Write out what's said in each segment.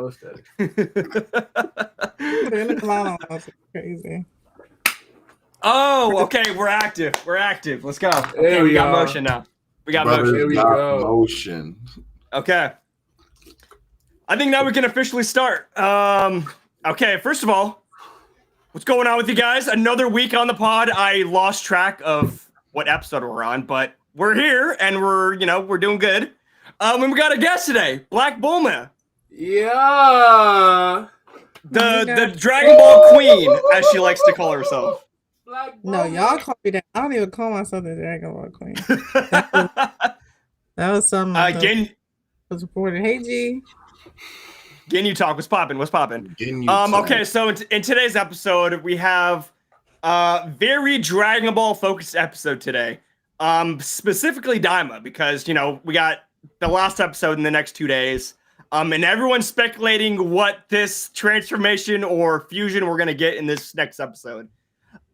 was static. Crazy. Oh, okay. We're active. Let's go. Okay, There we we got are. motion now. We got Brothers motion. Here we got go. motion. Okay. I think now we can officially start. Okay, first of all, what's going on with you guys? Another week on the pod. I lost track of what episode we're on, but we're here and we're doing good. And we got a guest today, Black Bulma. Yeah. The Dragon Ball Queen, as she likes to call herself. No, y'all call me that. I don't even call myself the Dragon Ball Queen. That was something was reported. Hey, G. Can you talk? What's popping? Talk. Okay, so in today's episode, we have a very Dragon Ball focused episode today. Specifically Daima, because we got the last episode in the next 2 days. And everyone's speculating what this transformation or fusion we're gonna get in this next episode.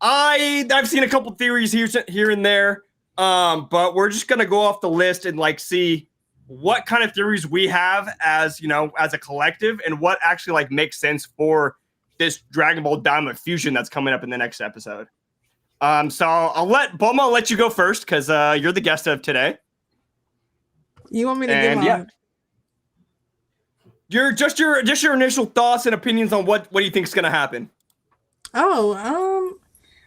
I've seen a couple theories here and there, but we're just gonna go off the list and see what kind of theories we have as a collective and what actually makes sense for this Dragon Ball Daima fusion that's coming up in the next episode. So I'll let Bulma let you go first because you're the guest of today. You want me to give my your initial thoughts and opinions on what do you think is gonna happen?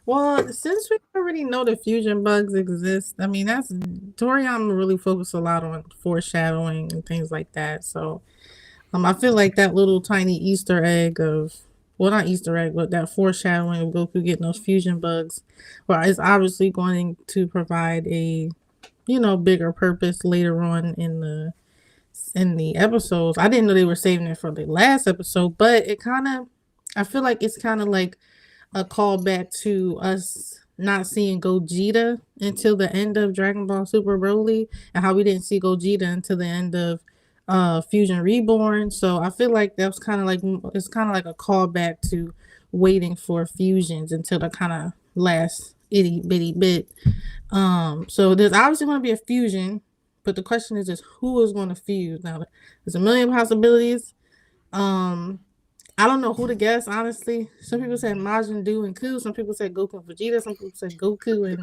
Well, since we already know the fusion bugs exist, I mean Toriyama really focused a lot on foreshadowing and things like that. So I feel like that little tiny Easter egg not Easter egg, but that foreshadowing of Goku getting those fusion bugs, is obviously going to provide a bigger purpose later on in the episodes. I didn't know they were saving it for the last episode, but I feel like it's kind of like a callback to us not seeing Gogeta until the end of Dragon Ball Super Broly, and how we didn't see Gogeta until the end of Fusion Reborn. So I feel like that's kind of like a callback to waiting for fusions until the kind of last itty bitty bit. So there's obviously going to be a fusion, but the question is just who is going to fuse. Now there's a million possibilities. I don't know who to guess, honestly. Some people said Majin Buu and Ku. Some people said Goku and Vegeta. Some people said Goku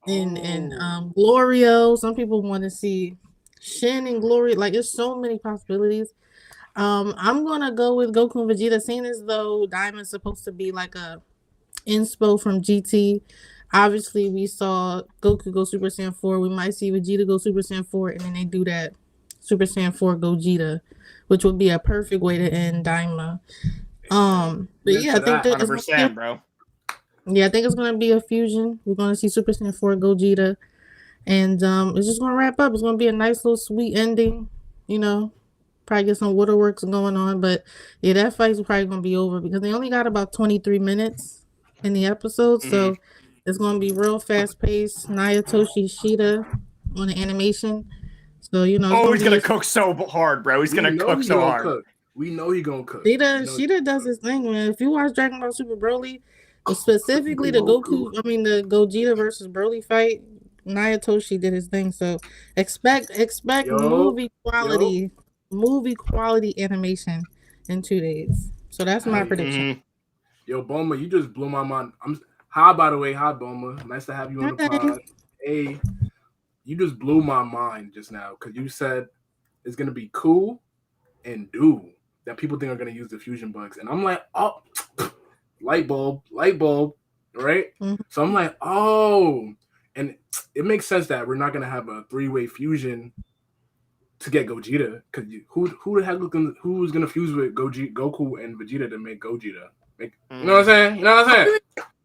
and Glorio. Some people want to see Shin and Glory. There's so many possibilities. I'm gonna go with Goku and Vegeta, seeing as though Diamond's supposed to be like a inspo from GT. Obviously, we saw Goku go Super Saiyan 4. We might see Vegeta go Super Saiyan 4, and then they do that Super Saiyan 4 Gogeta, which would be a perfect way to end Daima. But yeah, I think 100%, bro. Yeah, I think it's gonna be a fusion. We're gonna see Super Saiyan 4 Gogeta, and it's just gonna wrap up. It's gonna be a nice little sweet ending. Probably get some waterworks going on, but yeah, that fight's probably gonna be over because they only got about 23 minutes in the episode, so it's gonna be real fast paced. Nayatoshi Shida on the animation. So he's gonna cook so hard, bro. He's gonna cook so hard. We know he's gonna cook. Shida does his thing, man. If you watch Dragon Ball Super Broly, specifically the Gogeta versus Broly fight, Nayatoshi did his thing. So expect movie quality animation in 2 days. So that's my prediction. Yo, Bulma, you just blew my mind. Hi, by the way. Hi, Bulma. Nice to have you on the pod. Hey. You just blew my mind just now because you said it's going to be cool and do that people think are going to use the fusion bugs. And I'm like, oh, light bulb, right? Mm-hmm. So I'm like, oh. And it makes sense that we're not going to have a 3-way fusion to get Gogeta because who the heck who's going to fuse with Goku and Vegeta to make Gogeta? You know what I'm saying?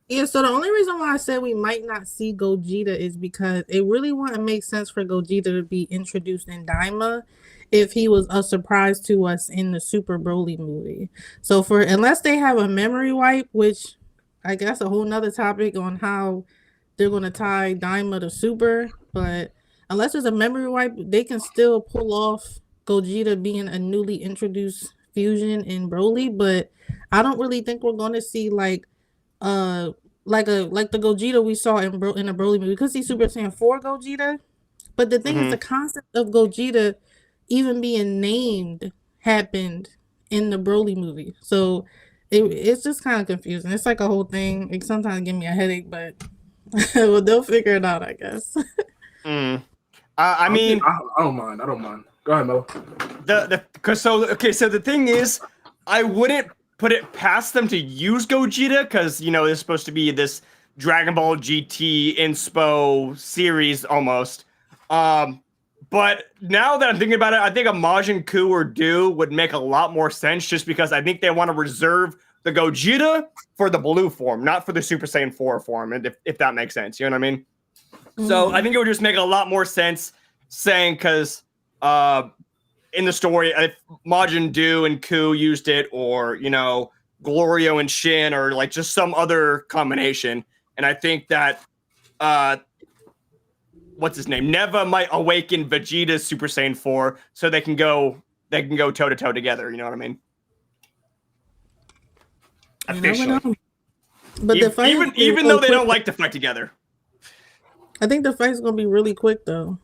Yeah, so the only reason why I said we might not see Gogeta is because it really wouldn't make sense for Gogeta to be introduced in Daima if he was a surprise to us in the Super Broly movie. So unless they have a memory wipe, which I guess a whole nother topic on how they're going to tie Daima to Super, but unless there's a memory wipe, they can still pull off Gogeta being a newly introduced fusion in Broly, but I don't really think we're going to see like the Gogeta we saw in the Broly movie. We could see Super Saiyan 4 Gogeta, but the thing is, the concept of Gogeta even being named happened in the Broly movie. So it's just kind of confusing. It's like a whole thing. It sometimes give me a headache, but well, they'll figure it out, I guess. I mean, I don't mind. I don't mind. Go ahead, Mo. So the thing is, I wouldn't put it past them to use Gogeta because it's supposed to be this Dragon Ball GT inspo series almost. But now that I'm thinking about it, I think a Majin Buu or Do would make a lot more sense just because I think they want to reserve the Gogeta for the blue form, not for the Super Saiyan 4 form, and if that makes sense. You know what I mean? So I think it would just make a lot more sense saying because in the story, if Majin Buu and Ku used it, or Glorio and Shin, or like just some other combination, and I think that what's his name? Neva might awaken Vegeta's Super Saiyan 4 so they can go toe to toe together, you know what I mean? Officially. But the fight even though they don't like to fight together. I think the fight's gonna be really quick though.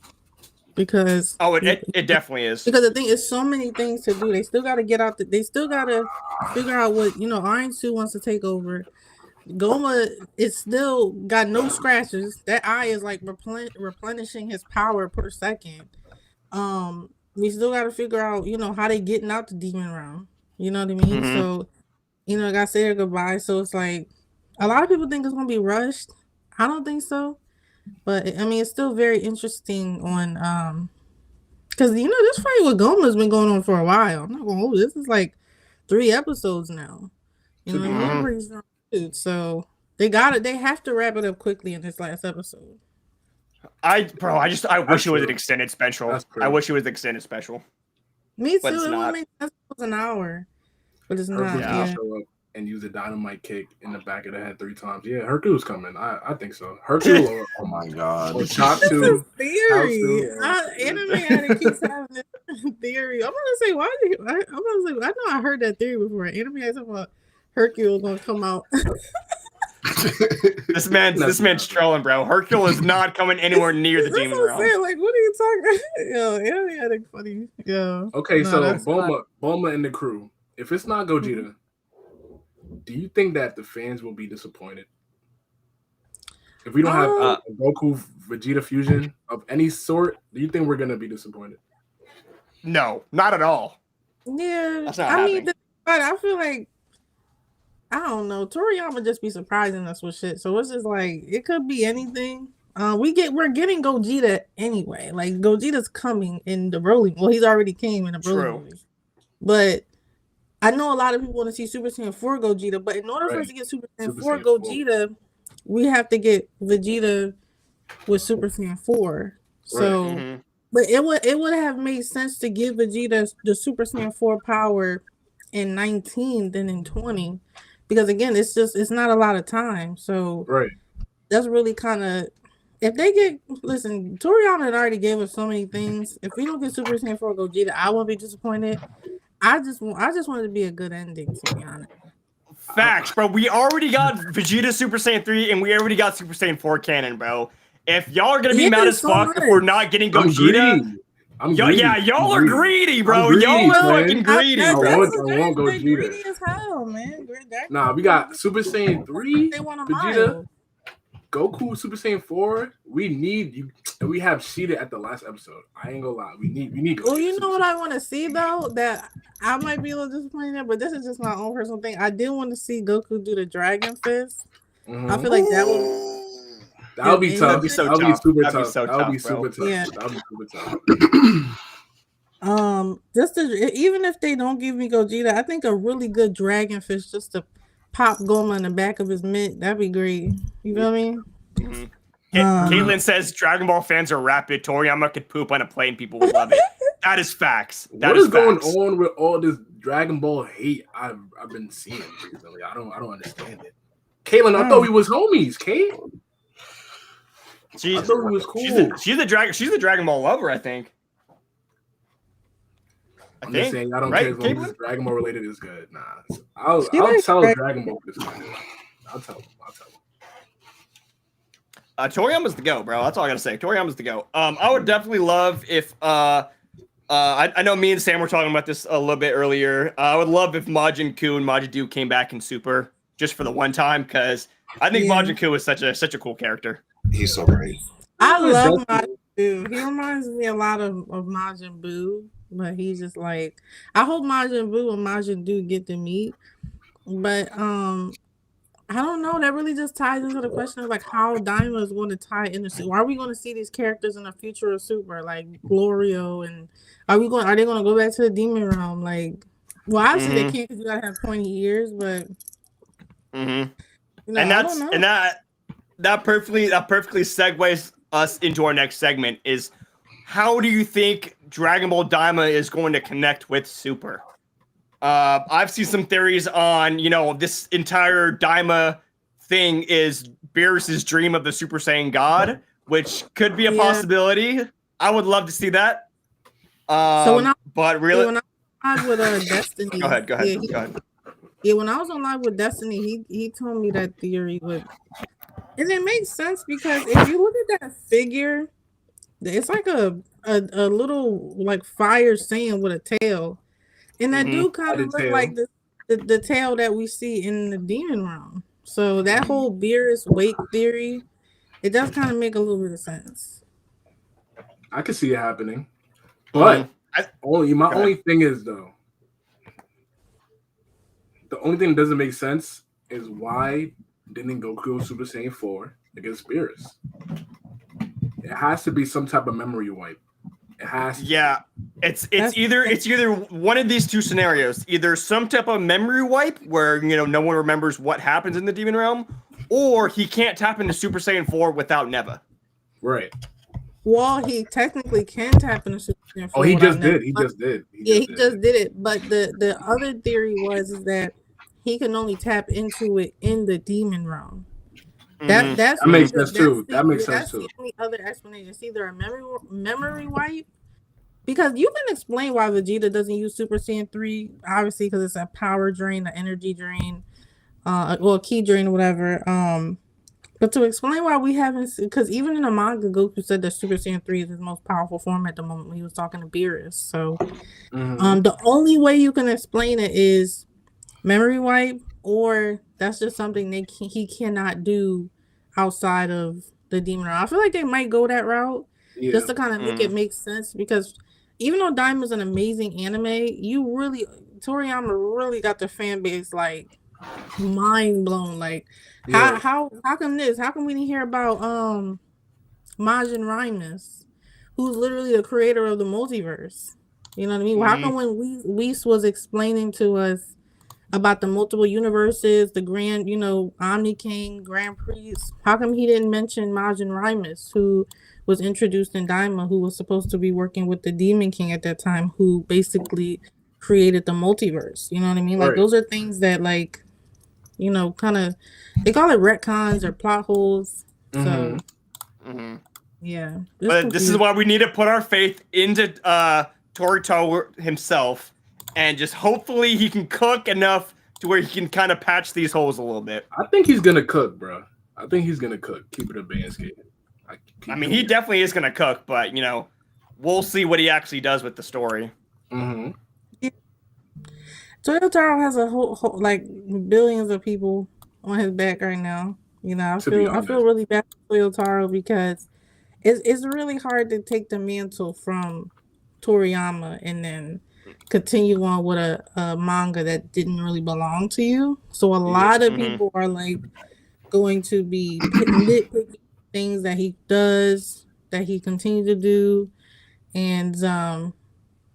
Because it definitely is. Because the thing is so many things to do. They still gotta they still gotta figure out what Iron Suit wants to take over. Goma is still got no scratches. That eye is like replenishing his power per second. We still got to figure out, how they getting out the demon realm. You know what I mean? Mm-hmm. So, I got to say their goodbye. So it's like a lot of people think it's gonna be rushed. I don't think so, but I mean it's still very interesting on because this fight with Goma has been going on for a while. I'm not gonna hold this is like 3 episodes now. So they have to wrap it up quickly in this last episode. I wish it was an extended special. I wish it was an extended special. Me too. It would make sense if it was an hour, but it's not. Yeah. Show up and use a dynamite kick in the back of the head 3 times. Yeah, Hercule's coming. I think so. Hercule. Oh my god. This is theory. Anime addict keeps having this theory. I'm gonna say I know I heard that theory before. Anime addict talking about Hercule gonna come out. This man's trolling, bro. Hercule is not coming anywhere near the demon realm. Like, what are you talking about? Yo, anime addict funny. Yo. Okay, so Bulma and the crew. If it's not Gogeta, do you think that the fans will be disappointed? If we don't have a Goku Vegeta fusion of any sort, do you think we're gonna be disappointed? No, not at all. Yeah, that's not happening. But I feel like I don't know. Toriyama just be surprising us with shit. So it's just like it could be anything. We're getting Gogeta anyway. Like Gogeta's coming in the Broly. Well, he's already came in the Broly movie. But I know a lot of people want to see Super Saiyan 4 Gogeta, but in order for us to get Super Saiyan 4 Gogeta, we have to get Vegeta with Super Saiyan 4. So, but it would have made sense to give Vegeta the Super Saiyan 4 power in 19 than in 20, because again, it's not a lot of time. So, that's really kind of if they listen. Toriyama had already gave us so many things. If we don't get Super Saiyan 4 Gogeta, I won't be disappointed. I just want it to be a good ending, to be honest. Facts, bro. We already got Vegeta Super Saiyan 3 and we already got Super Saiyan 4 canon, bro. If y'all are gonna be mad as fuck if we're not getting Gogeta, y'all are greedy, bro. Y'all are fucking greedy, bro. I want Gogeta. Greedy as hell, man. Nah, we got Super Saiyan 3, Vegeta, Goku, Super Saiyan 4. We need you. We have Sheeta at the last episode. I ain't gonna lie. We need Gogeta. Well, you know what I want to see though? That I might be a little disappointed in, but this is just my own personal thing. I did want to see Goku do the Dragon Fist. I feel like that would be tough. That'd be so tough. That'd be super That'd tough. be so That would tough, be super tough. Yeah. That would be super tough. Even if they don't give me Gogeta, I think a really good Dragon Fist just to pop Goma in the back of his mitt, that'd be great. You know what I mean? Caitlin says Dragon Ball fans are rapid. Toriyama could poop on a plane. People would love it. That is facts. What is going on with all this Dragon Ball hate I've been seeing recently? I don't understand it. Caitlin, I thought we was homies, Kate. I thought we was cool. She's the Dragon Ball lover, I think. I'm just saying, I don't care as long as it's Dragon Ball related is good. Nah, I'll tell Dragon Ball this good. I'll tell him. Toriyama's the go, bro. That's all I gotta say. Toriyama's the go. I would definitely love if I know me and Sam were talking about this a little bit earlier. I would love if Majin Buu and Majin Buu came back in Super just for the one time, because I think Majin Buu is such a cool character. He's so great. I love Majin Buu. He reminds me a lot of Majin Buu, but he's just like, I hope Majin Buu and Majin Buu get to meet. But I don't know. That really just ties into the question of like how Daima is going to tie into Super. Are we going to see these characters in the future of Super, like Glorio, and are they going to go back to the Demon Realm? Like, well, obviously they can't because you gotta have 20 years, but you know, and that perfectly segues us into our next segment. Is how do you think Dragon Ball Daima is going to connect with Super? I've seen some theories on, this entire Daima thing is Beerus's dream of the Super Saiyan God, which could be a possibility. I would love to see that. When I was live with Destiny, go ahead. Yeah, when I was on live with Destiny, he told me that theory would, and it makes sense because if you look at that figure, it's like a little like fire Saiyan with a tail. And that do kind of look like the tail that we see in the Demon Realm. So that whole Beerus weight theory, it does kind of make a little bit of sense. I can see it happening. But my only thing is, though, the only thing that doesn't make sense is why didn't Goku go Super Saiyan 4 against Beerus? It has to be some type of memory wipe. It has to. Yeah. It's either one of these two scenarios, either some type of memory wipe where no one remembers what happens in the Demon Realm, or he can't tap into Super Saiyan 4 without Neva. Right. Well, he technically can tap into Super Saiyan 4. Oh, he just did. He just did it. But the other theory is that he can only tap into it in the Demon Realm. That makes sense too. That makes sense too. That's the only other explanation. It's either a memory wipe. Because you can explain why Vegeta doesn't use Super Saiyan 3, obviously, because it's a power drain, an energy drain, or a ki drain, or whatever. But to explain why we haven't, because even in the manga, Goku said that Super Saiyan 3 is his most powerful form at the moment when he was talking to Beerus. So, the only way you can explain it is memory wipe, or that's just something he cannot do outside of the Demon Realm. I feel like they might go that route just to kind of make it make sense, because even though Daima is an amazing anime, Toriyama really got the fan base like mind blown. Like how come this? How come we didn't hear about Majin Rhymus, who's literally the creator of the multiverse? You know what I mean? How come when Whis was explaining to us about the multiple universes, the grand, Omni King, Grand Priest, how come he didn't mention Majin Rhymus, who was introduced in Daima, who was supposed to be working with the Demon King at that time, who basically created the multiverse? You know what I mean? Like, those are things that, like, kind of, they call it retcons or plot holes. So, yeah. But this is why we need to put our faith into Torito himself, and just hopefully he can cook enough to where he can kind of patch these holes a little bit. I think he's going to cook, bro. I think he's going to cook. Keep it a band skate. I mean, he definitely is going to cook, but, we'll see what he actually does with the story. Toyotaro has a whole like billions of people on his back right now. I feel really bad for Toyotaro because it's really hard to take the mantle from Toriyama and then continue on with a manga that didn't really belong to you. So a lot of people are like going to be nitpicking things that he does, that he continues to do, and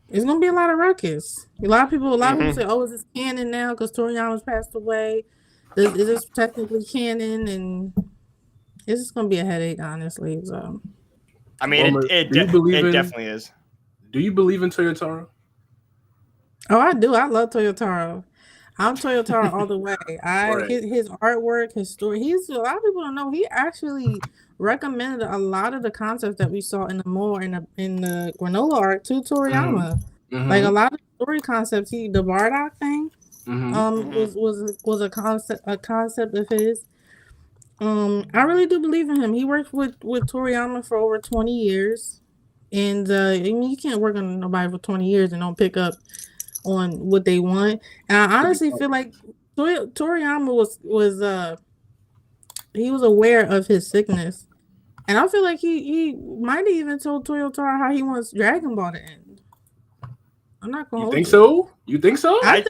it's gonna be a lot of ruckus. A lot of people say, "Oh, is this canon now?" Because Toriyama's passed away. Is this technically canon? And it's just gonna be a headache, honestly. So, I mean, it definitely is. Do you believe in Toyotaro? Oh, I do. I love Toyotaro. I'm Toyotaro all the way. His artwork, his story. A lot of people don't know. He actually recommended a lot of the concepts that we saw in the Granola arc to Toriyama. Like a lot of story concepts. The Bardock thing was a concept of his. I really do believe in him. He worked with Toriyama for over 20 years. And I mean, you can't work on nobody for 20 years and don't pick up on what they want. And I honestly feel like Toriyama was he was aware of his sickness. And I feel like he might have even told Toyotaro how he wants Dragon Ball to end. I'm not gonna You hold think you. so? You think so? I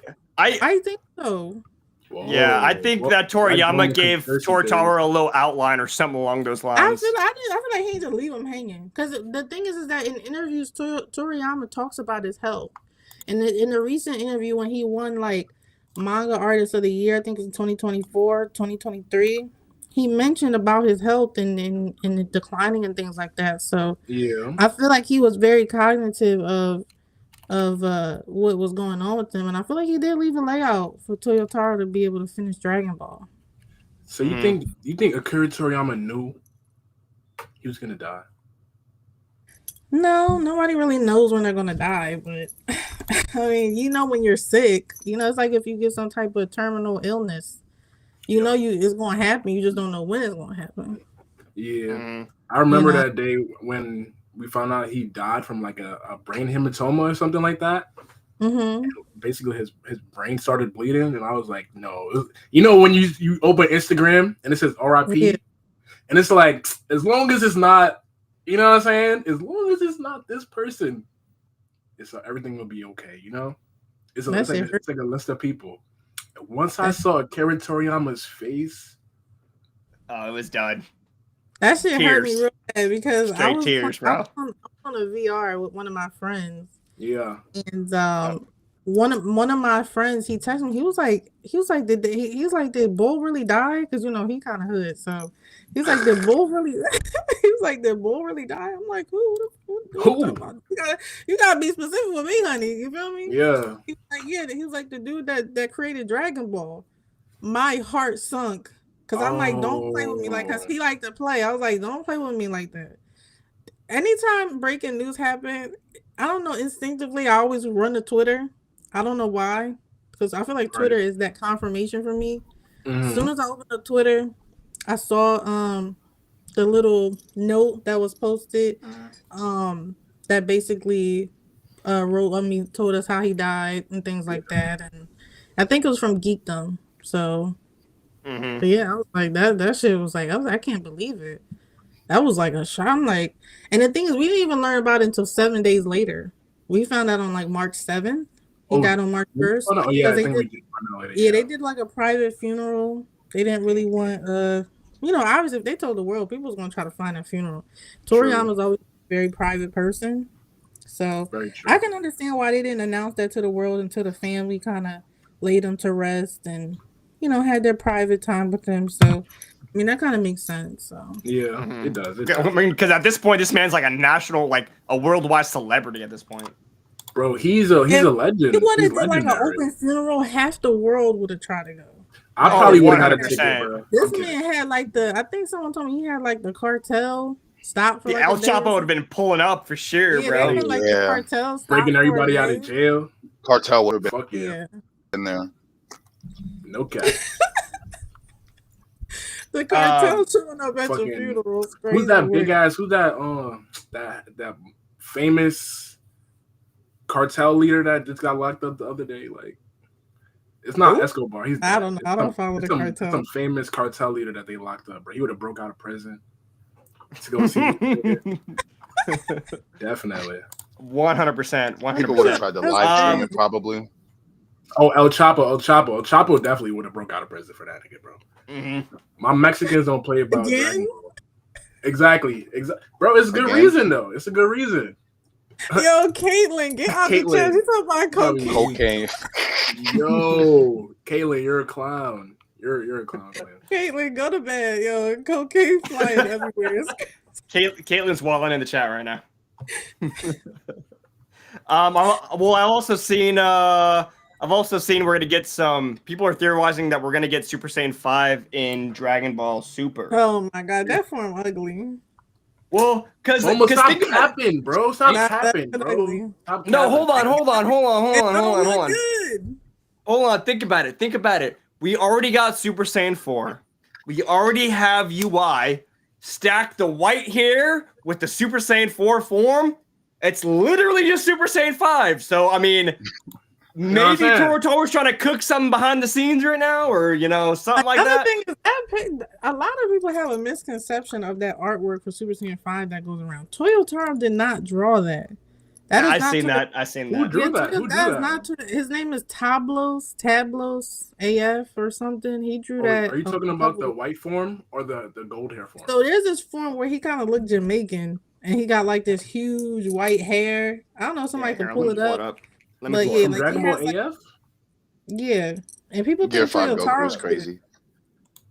think so. Whoa. Yeah, I think Well, that that's going Toriyama to gave conspiracy Toritaro a little outline or something along those I lines. feel like he need to leave him hanging, because the thing is that in interviews, Toriyama talks about his health. And in the recent interview when he won like manga artist of the year, I think it's 2024, 2023, he mentioned about his health and the declining and things like that. So Yeah. I feel like he was very cognitive of what was going on with him, and I feel like he did leave a layout for Toyotaro to be able to finish Dragon Ball. So you think Akira Toriyama knew he was gonna die? No, nobody really knows when they're gonna die, but I mean, you know, when you're sick, you know, it's like if you get some type of terminal illness, you know, it's gonna happen. You just don't know when it's gonna happen. Yeah, I remember You know? that day when we found out he died from like a brain hematoma or something like that. Mm-hmm. Basically, his brain started bleeding, and I was like, no. You know, when you open Instagram and it says RIP, Yeah. and it's like, as long as it's not, you know what I'm saying? As long as it's not this person, it's everything will be okay. You know, it's like a list of people. Once I saw Akira Toriyama's face, oh, it was done. That shit hurt me real bad because I was on a VR with one of my friends. Yeah. And one of my friends, he texted me. He was like, did Bull really die? Because you know he kind of hood, so he's like, did Bull really? He was like, did Bull really die? I'm like, who? You gotta be specific with me, honey. You feel me? Yeah. He was like, yeah. He was like the dude that created Dragon Ball. My heart sunk because I'm like, don't play with me like, because he liked to play. I was like, don't play with me like that. Anytime breaking news happen, I don't know, instinctively I always run to Twitter. I don't know why, because I feel like Twitter is that confirmation for me. As soon as I opened up Twitter, I saw the little note that was posted that basically told us how he died and things like that, and I think it was from Geekdom. So but yeah, I was like, that shit was like, I can't believe it. That was like a shock. I'm like, and the thing is, we didn't even learn about it until 7 days later. We found out on like March 7th. He died on March 1st. Oh yeah, I think we did find out later. Yeah, they did like a private funeral. They didn't really want you know, obviously if they told the world, people was gonna try to find a funeral. Toriyama's always a very private person. So I can understand why they didn't announce that to the world until the family kind of laid him to rest and, you know, had their private time with him. So I mean, that kind of makes sense. So yeah, it does. I mean, because at this point, this man's like a national, like a worldwide celebrity at this point. Bro, he's a legend. He would have done like an open funeral. Half the world would have tried to go. I probably would have had a ticket, bro. This man had like I think someone told me he had like the cartel stop for the El Chapo would have been pulling up for sure, bro. Like the cartel breaking everybody out of jail. Cartel would have been fuck yeah in there. No cap. The cartel showing up at your funerals. Who's that big ass? Who's that? That famous cartel leader that just got locked up the other day? Like, it's not Escobar. He's I don't know. I don't follow the cartel. Some famous cartel leader that they locked up, bro. He would have broke out of prison to go see. Definitely. 100%. 100%. People would have tried to live stream it probably. Oh, El Chapo definitely would have broke out of prison for that nigga, bro. My Mexicans don't play about Dragon Ball. Exactly. Bro, it's a good reason though. It's a good reason. Yo, Caitlin, get out the chat. You talking about cocaine? Yo, Caitlin, you're a clown. You're a clown, man. Caitlin, go to bed. Yo, cocaine flying everywhere. Caitlin's walling in the chat right now. I've also seen we're gonna get some people are theorizing that we're gonna get Super Saiyan 5 in Dragon Ball Super. Oh my god, that form ugly. Well, because stop capping, bro. Stop capping, bro. No, hold on. Hold on, think about it. We already got Super Saiyan 4. We already have UI. Stack the white hair with the Super Saiyan 4 form. It's literally just Super Saiyan 5. So I mean, maybe Toro's trying to cook something behind the scenes right now, or something like Another that. thing is a lot of people have a misconception of that artwork for Super Saiyan 5 that goes around. Toyotaro did not draw that. I've seen that. Who drew that? Who drew that? Not his name is Tablos AF or something. He drew that. Are you talking about the white form or the gold hair form? So there's this form where he kind of looked Jamaican and he got like this huge white hair. I don't know if somebody can pull it up. Let me like Dragon Ball AF? Yeah. And people Gear think 5 Goku was Toyotaro crazy.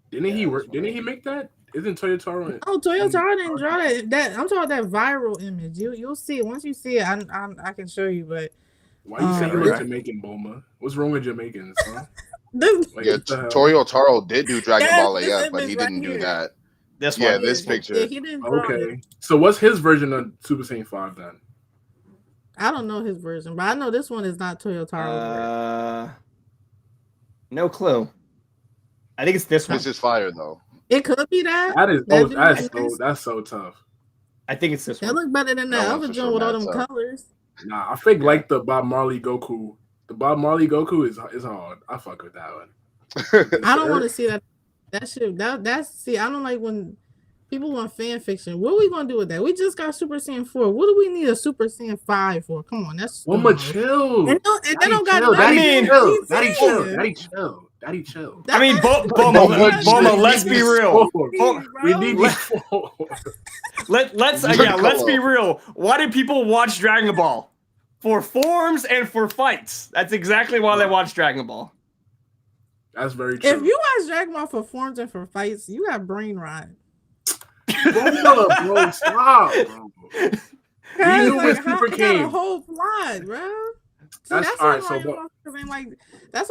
Didn't he make that? Isn't Toyotaro? Oh, Toyotaro didn't draw that. I'm talking about that viral image. You'll see it. Once you see it, I can show you. But why you say you look Jamaican, Bulma? What's wrong with Jamaicans, huh? Toyotaro did do Dragon Ball AF, but he didn't do that. This one. Yeah, this picture. Yeah, he didn't draw it. So what's his version of Super Saiyan 5 then? I don't know his version, but I know this one is not Toyotaro's. No clue. I think it's this one. This is fire though. It could be that. That's so tough. I think it's this one. It look better than that other joint with all them colors. Nah, I think like the Bob Marley Goku. The Bob Marley Goku is hard. I fuck with that one. I don't want to see that. That shit. See. I don't like when people want fan fiction. What are we gonna do with that? We just got Super Saiyan 4. What do we need a Super Saiyan 5 for? Come on, that's chill. And they don't got Daddy chill. I mean, Boma, let's be real. We need let's be real. Why do people watch Dragon Ball? For forms and for fights. That's exactly why they watch Dragon Ball. That's very true. If you watch Dragon Ball for forms and for fights, you got brain rot. Bro, stop, bro. You knew when Super came. Got a whole plot, bro. That's why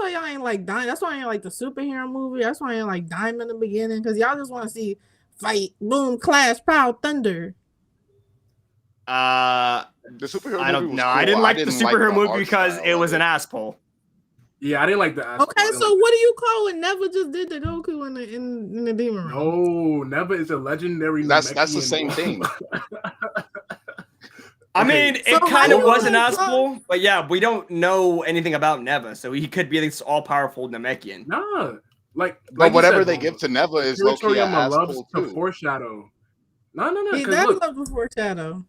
y'all ain't like Daima. That's why I ain't like the superhero movie. That's why I ain't like Daima in the beginning, because y'all just want to see fight, boom, clash, pow, thunder. The superhero I don't movie was know. cool. I didn't like the superhero like the movie because it was an ass pull. Yeah, I didn't like the ass pull. Okay, so what do you call when Neva just did the Goku in the Demon Realm? No, Neva is a legendary. That's the same thing. I mean, it kind of was an ass pull, but yeah, we don't know anything about Neva, so he could be this all-powerful Namekian. Nah, but whatever they give to Neva is low-key an ass pull to foreshadow. No. He does love to foreshadow.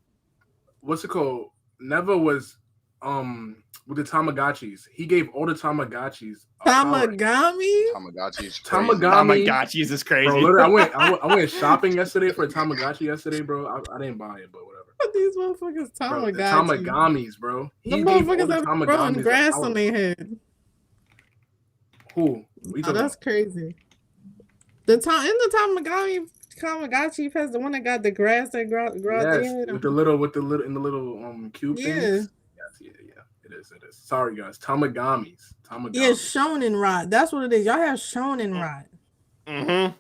What's it called? Neva was with the Tamagotchis. He gave all the Tamagotchis. Tamagotchis is crazy. Bro, I went shopping yesterday for a Tamagotchi yesterday, bro. I didn't buy it, but whatever. These motherfuckers Tamagotchi. Tamagamis, bro. The motherfuckers have growing grass on their head. Who? That's crazy. In the Tamagotchi has the one that got the grass that grows with the little cube things. Yeah. It is. Sorry guys, Tamagamis. Yeah, shonen rod. That's what it is. Y'all have shonen rod. Mm-hmm.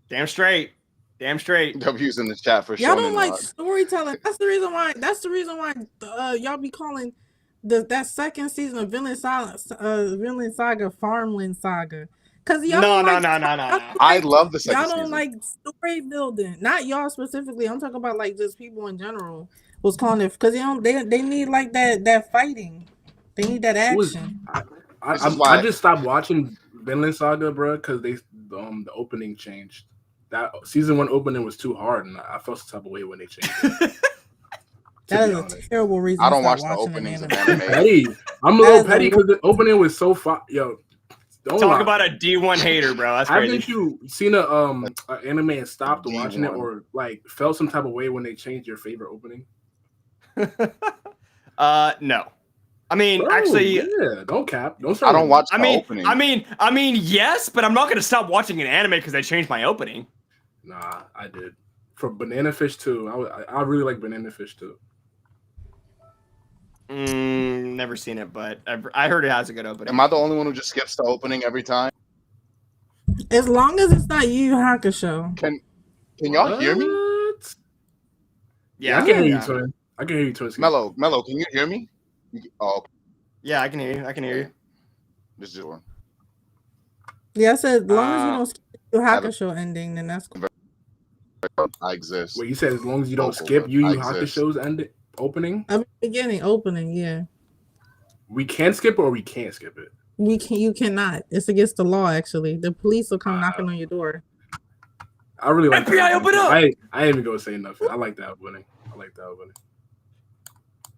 Damn straight. W's in the chat for y'all don't like storytelling. That's the reason why y'all be calling that second season of Vinland Saga Farmland Saga. Cause y'all no. I love the second season. Y'all don't season. like story building. Not y'all specifically. I'm talking about like just people in general was calling it because they need like that fighting. They need that action. I just stopped watching Vinland Saga, bro, because the opening changed. That season 1 opening was too hard, and I felt some type of way when they changed it. That is a terrible reason. I don't watch the openings of anime. I'm a little petty because the opening was so far. Yo, talk about a D1 hater, bro. That's crazy. Haven't you seen an anime and stopped watching it, or like felt some type of way when they changed your favorite opening? No. I mean, actually, yeah, don't cap. I don't watch the opening. I mean, yes, but I'm not gonna stop watching an anime because they changed my opening. Nah, I did. For Banana Fish 2, I really like Banana Fish 2. Never seen it, but I heard it has a good opening. Am I the only one who just skips the opening every time? As long as it's not Yu Yu Hakusho. Can y'all hear me? Yeah, I can hear you, Twin. I can hear you, Twin. Mellow, can you hear me? Oh, okay. Yeah, I can hear you. This is one. Yeah, I said as long as you don't skip Yu Yu Hakusho ending, then that's cool. I exist. Wait, you said as long as you don't skip Yu Yu Hakusho's ending? opening? Beginning, opening, yeah. We can skip or we can't skip it. You cannot. It's against the law. Actually, the police will come knocking on your door. I really like FBI, that. open up! I ain't even gonna say nothing. I like that opening.